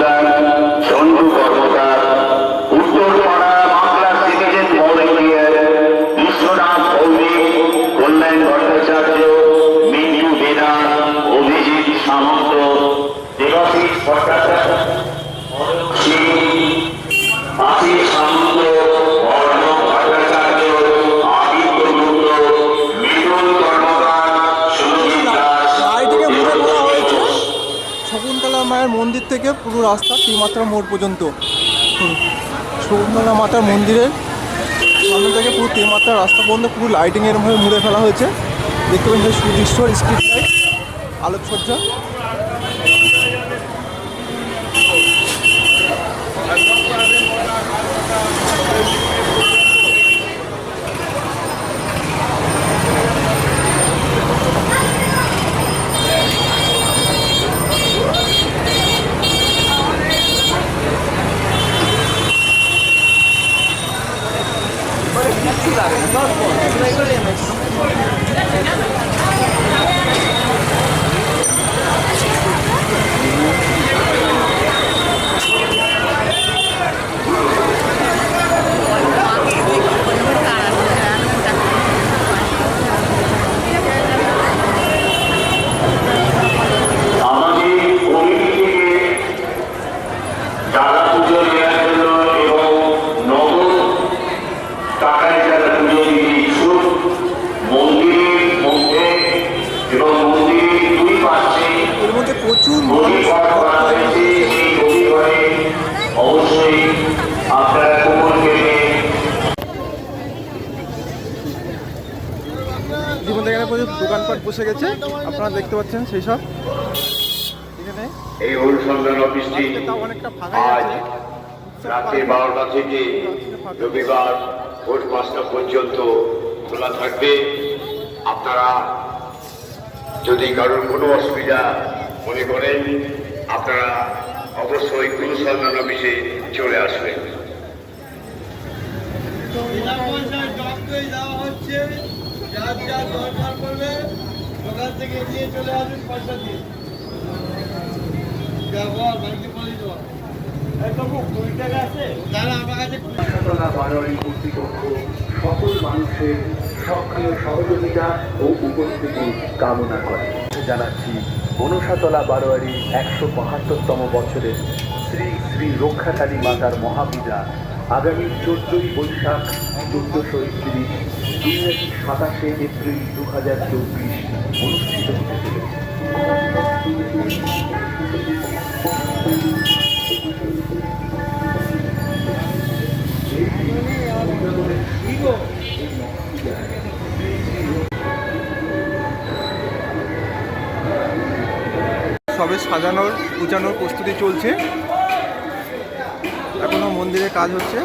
কর্মকার, সন্টু কর্মকার, Uttarpara Bangla citizen volunteer Biswanath Bhowmik, কল্যাণ ভট্টাচার্য, মিন্টু বেনা, অভিজিৎ সামন্ত, দেবাশিস ভট্টাচার্য, আশিস সামন্ত, অর্ণব ভট্টাচার্য, আদিত্য গুপ্ত, মিঠুন কর্মকার, সুরজিৎ দাস। শকুন্তলা মায়ের মন্দির থেকে পুরো রাস্তা ত্রিমাত্রা মোড় পর্যন্ত, শকুন্তলা মাতার মন্দিরের সামনে থেকে পুরো ত্রিমাত্রা রাস্তা পর্যন্ত পুরো লাইটিংয়ের ভাবে মুড়ে ফেলা হয়েছে। দেখতে পাচ্ছেন সুদৃশ্য স্ট্রিট লাইট, আলোকসজ্জা। এর মধ্যে প্রচুর মানুষ অবশ্যই আপনারা ইতিমধ্যে এখানে প্রচুর দোকানপাট বসে গেছে, আপনারা দেখতে পাচ্ছেন সেই সব। এখানে এই অনুসন্ধান অফিসটি অনেকটা ফাঁকা আজ আছে, রাতে 12টা থেকে রবিবার ভোর 5টা পর্যন্ত খোলা থাকবে। আপনারা যদি কারোর কোনো অসুবিধা মনে করেন আপনারা অবশ্যই অনুসন্ধান অফিসে চলে আসবেন। কর্তৃপক্ষ সকল মানুষের সক্রিয় সহযোগিতা ও উপস্থিতি কামনা করে জানাচ্ছি মনসাতলা বারোয়ারি 172তম বছরের শ্রী শ্রী রক্ষাকালী মাতার মহাপূজা আগামী 14ই বৈশাখ 1430 ইংরেজি 27শে এপ্রিল 2024 অনুষ্ঠিত হতে চলেছে। সবে সাজানোর গুছানোর প্রস্তুতি চলছে, এখনো মন্দিরে কাজ হচ্ছে।